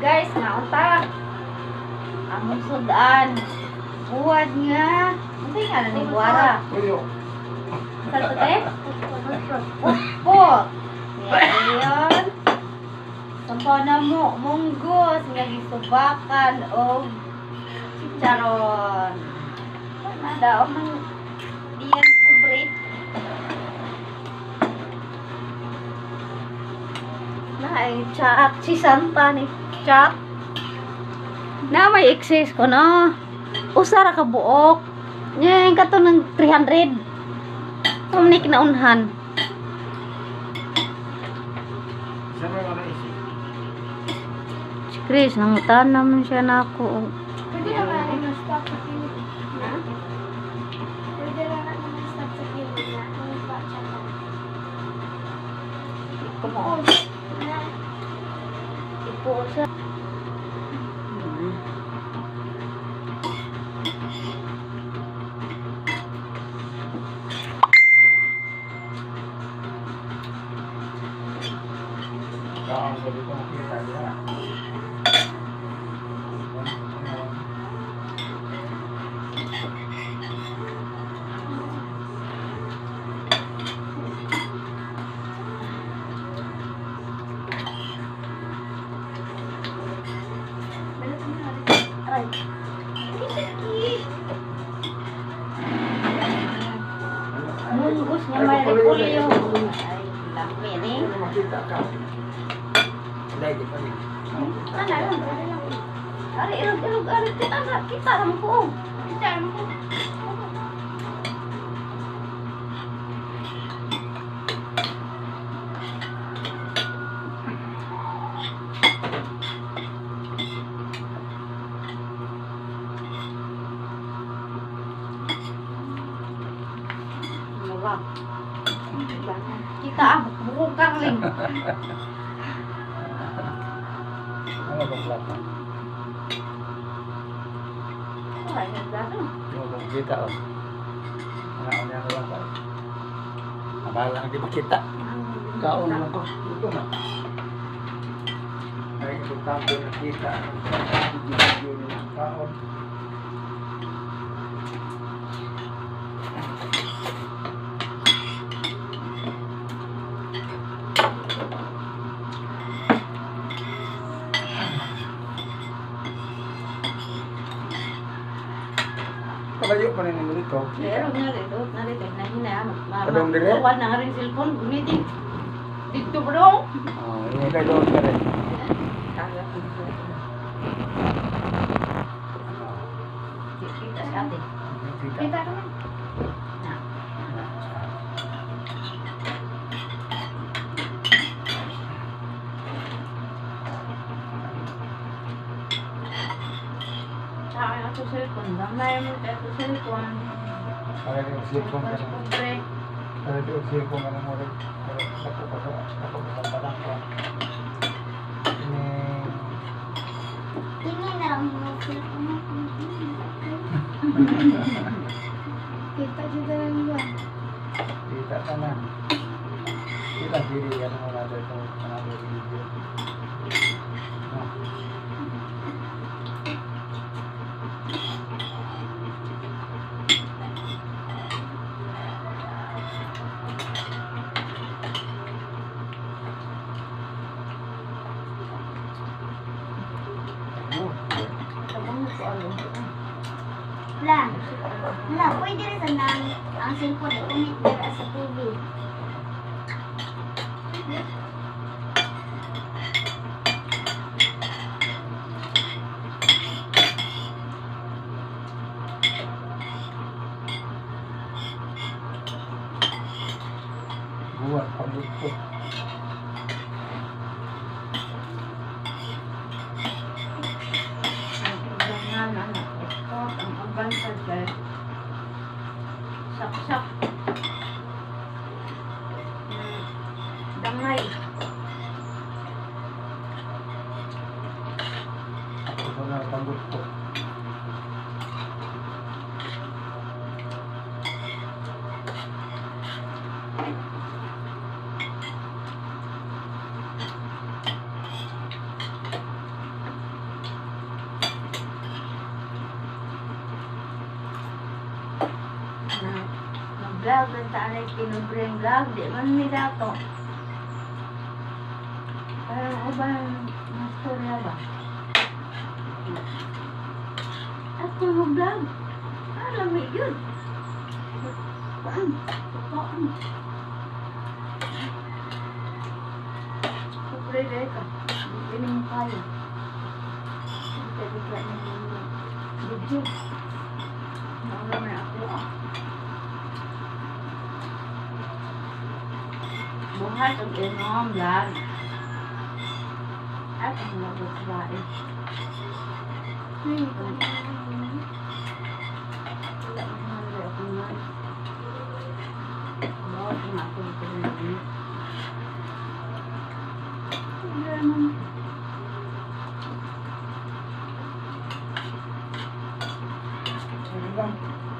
guys, naunta. Ang sudan. Buwad nga. Ano nga na ni buwara? Sa tote? Upo. Ngayon. Sampo na mo. Munggos. Nga gisubakan o chicharon. Nada o man diyan pobre. Ay, chat. Si Santa ni chat. Na may excess ko na. Usara ka buok. Yan ka to ng 300. Tumnik na unhan. Si Chris, nangutan naman siya na ako. Pwede na ba naman stop sa kilig? Ha? Pwede na naman stop sa kilig na. Ang stop siya pa. Kumo. Ipo sa. Munggos niya may repolyo. Ay, laki ni. Makita ka. Hindi, di pa rin. Ano lang, pwede lang. Ari, ilog, ari, kita naman po. Kita mo ko. Wala. Kita bukang ling. Ano ba plata? Ay, nagdado. Yung makita o. Ano niya na lang tayo. Abala ang di makita. Kaon naman ko. Ito na. Ay, importante nakita. Video niya ng kaon. Kalayo pa rin mo dito. Pero nga dito, narito na hina. Padong dire? Wala na nga rin cellphone, gunitin. Dito bro. Ini kayo doon ka rin. Kita sa atin. Kita ka na. Sa akin ako cellphone. Damay mo tayo sa cellphone. Kaya yung sipon ka na. Pobre. Kaya yung sipon ka na mo rin. Ako pa sa padang ko. Ini... Tingin na lang mo. Kita juga lang yan. Kita ka na. Kita diri ka na wala dito. Kanang video. Sabang mo ko alam. Lang. Lang, pwede rin sa nang ang cellphone ay connect dira sa TV. Buwan, pagbuto. Ang advantage ay saksak. Dangay. Ako na pagbuto. vlog ang tanay kinubreng vlog. Di man nila to. Parang ubang mastorya ba? Ako mo vlog. Alam mo yun. Paan? Paan? Pwede ka. Hindi mo kaya. Hindi ka na video. Naula na ako. Buhat ang inom vlog. At ang nagbabae. Wala mo na ako na. Wala ko na ako na.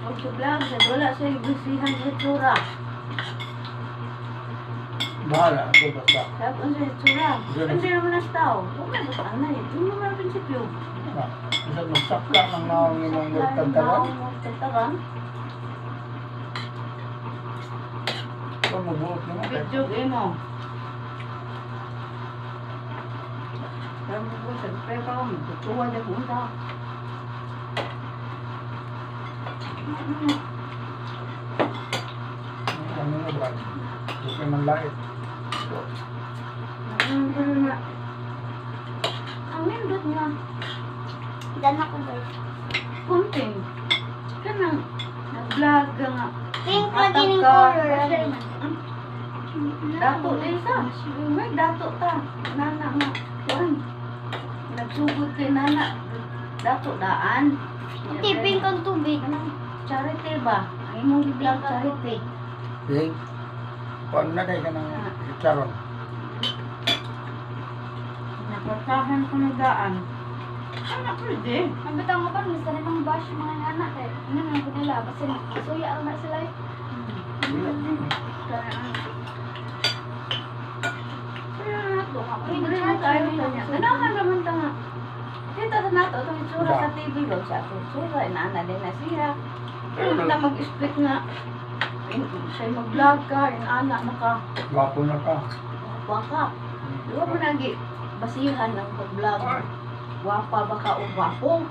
Huwag sa vlog, wala sa ibisihan sa itsura. Bahala ako basta. Tapos sa itsura. Hindi naman nas tao. Huwag na basta na eh. Hindi mo naman prinsipyo. Isa magsakla ng naong imong magtagtagan. Magtagtagan. Kung mabuot naman. Video mo. Pero mo po sa pepa ko, magtutuwa na punta. Ano na ba? Bukin man lait. Ang nindot nga. Dan ako guys. Kunting. Kanang nag-vlog ka nga. Pink Atag lagi ng ka. color. Dato din sa. May dato ta. Nana nga. Kuan. Nagsugod kay nana. Dato daan. Hindi, pink ang tubig. Charity ba? Ang imong i-vlog charity. Pink. Kung na kayo ka ng charon. Napasahan ko na daan. Ano pwede? Ang bitang mo pa, gusto na ng bash mga anak eh. Ano na ako nila? Kasi suya ang na sila eh. Ganahan naman ta nga. Dito sa nato, itong itsura sa TV daw siya. Itsura, inaana din na siya. Pero na mag-speak nga. Siya'y mag-vlog ka, inaana na ka. Gwapo na ka. Wapa ka. Di ba mo nagi basihan ng pag-vlog? Wapa ba ka o gwapo?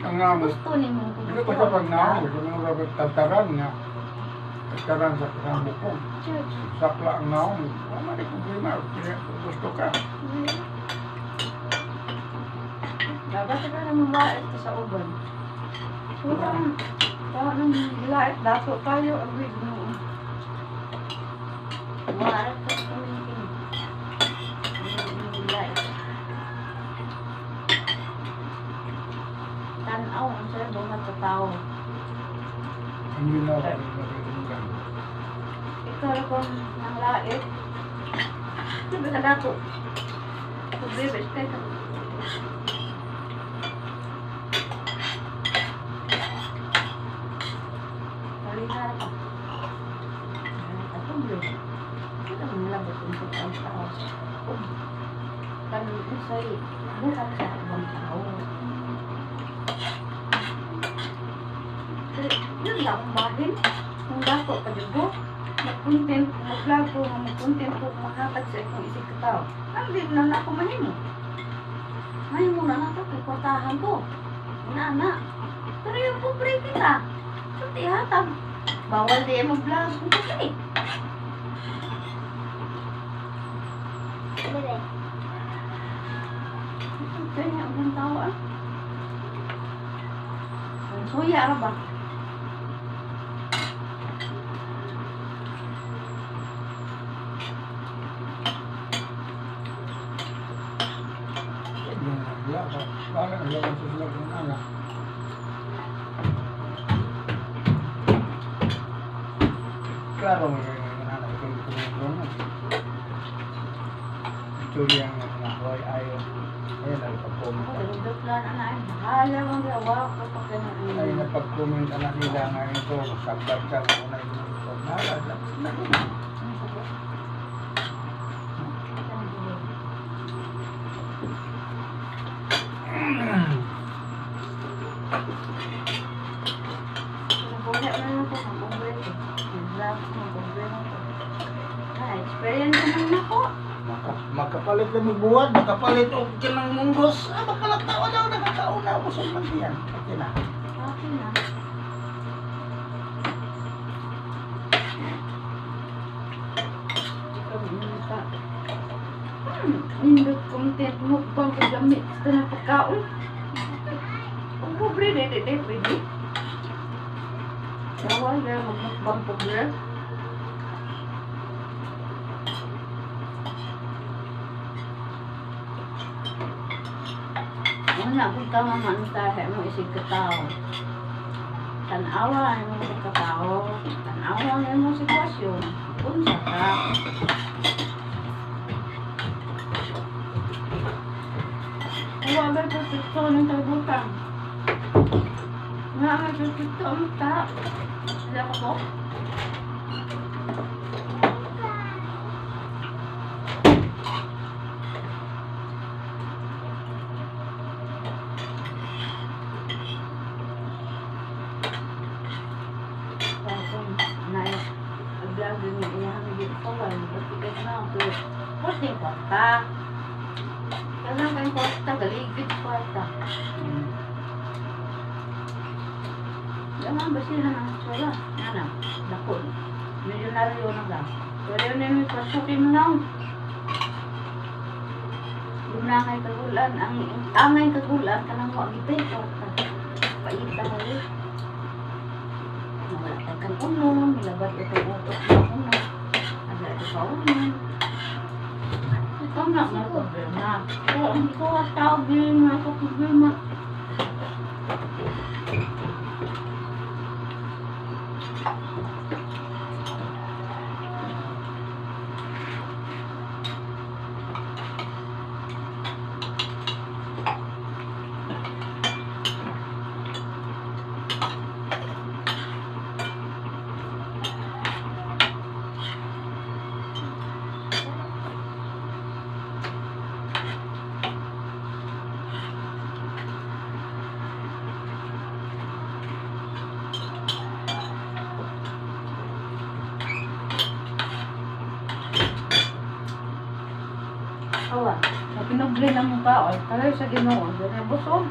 Ang nga mo. Gusto ni mo. Hindi ko sa pag-naong. Gusto mo nga tagtaran nga. Tagtaran sa kasang bukong. Sakla ang naong. Wala na problema. Gusto ka. Dapat ka na mabait ka sa uban. Kaya nang lait, dato tayo, agwid mo. Wala ka sa kumikin. Lait. Tanaw, ang sa'yo bunga sa tao. Ang ginawa ka. Ikaw na kung nang lait. Sabi ka dato. Pagbibis kayo ka. Kalihara ka. Atong blue. Ito ang malabot yung ang tao. Kanang usay, buhat sa ibang tao. Yun lang ang bahin. Kung dako ka dibo, mag-content, mag-vlog ko, mag-content ko, makahatag sa ikong isip ka tao. Ang di na na ako mahimo. Mahimo na na ito, kikwartahan ko. Ina-ana. Pero yung pobre kita, suti hatag. Bawal di mag-vlog. Okay. Bebe. Kaya ang tao ah. Ang suya ra ba? Wala ka. Wala ka. Wala ka sa sila ng anak. Klaro mo yung anak ko yung kumulong. Actually, ang nakuhay ayaw. Ayun, nagpag-comment. Dudot lang na ay bahala mong gawa ko pa ka na Ay, napag-comment anak nila ngayon ko. Sabbat ka na una yung pag-nalas. Nabuhay na lang ako ng bumbre ko. Experience naman ako. Makapalit na magbuhat, makapalit o kinang mundos. Makalatawa daw, nakataon na ako sa mantiyan. Okay na. Okay na. Indot content mo bang kagamit sa na pagkaon? Kung pobre, pwede. Kawal na magmukbang pobre. Wala kung ka mamantahe mo isig katao. Tanawa mo sa katao. Tanawa mo sitwasyon. Unsa ka? Wala ba ito ito ng tagutan? Wala ba ito ito ang ta? Wala ko po? Vlog ni iya hangit ko wala bakit na ako. Posting ko ta. Kailan kayo posta galigid ko ta. Yaman ba sila ng wala? Nana, dako. Milyonaryo na ga. Pero na may pasukin mo lang. Lumangay kagulan ang angay kagulan kanang wa gitay ko. Paita hali. Wala ka kang uno, nilabat ito utok ng uno. Ada ito sa uno. Ito na may problema. Kaya hindi ko tawag din na ako problema. Awa, na pinugli ng mukha, o, talay sa Ginoo, doon ay busog.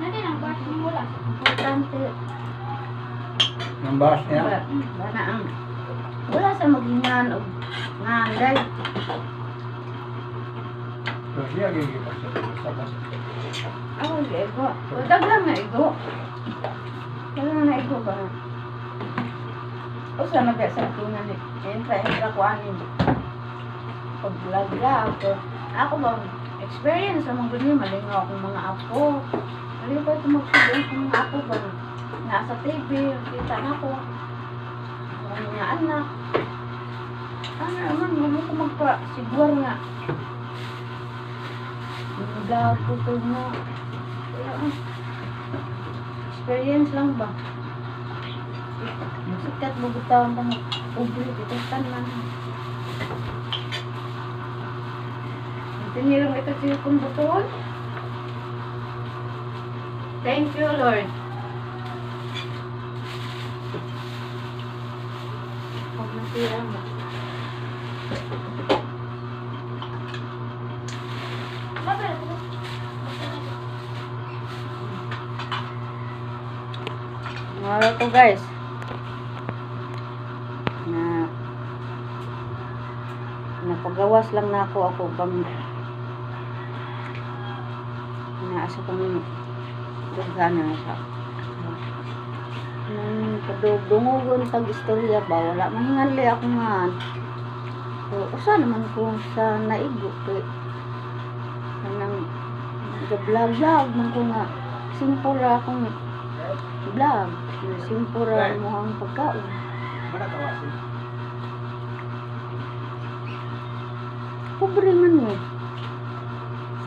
Natin ang bas mo mula. Importante. Ang bahas niya. Wala ang, wala sa magingan o nganday. So siya gigipas sa bas. Ako, ego. O, daglang na ego. Daglang na ego ba? O, sa nagasa tunan ni, entra ko anin. Pag-vlog-vlog. Ako bang experience sa mga ganyan, malingaw akong mga apo. Malingaw pa ito magsabihin ng mga apo ba? Nasa TV, kita na ko. Ang mga anak. Ano naman, wala ko magpa-sigwar nga. Vlog ko ito na. Experience lang ba? Masikat mo gutawan pa ng ubri, ito tanan. Tinirang ito siya kung butuon. Thank you, Lord. Huwag nasirang ba? Mabel. Mga to guys. Napagawas lang na ako bang naasa kong dugana sa kadugdungugon tag istorya ba wala mahingali ako nga so usa naman ko sa naigo kay kanang vlog man ko nga simple ra akong vlog simple ra mo ang pagkaon Mana kawasin? pobre man mo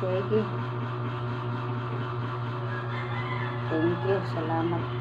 sige. Thank you. Salamat.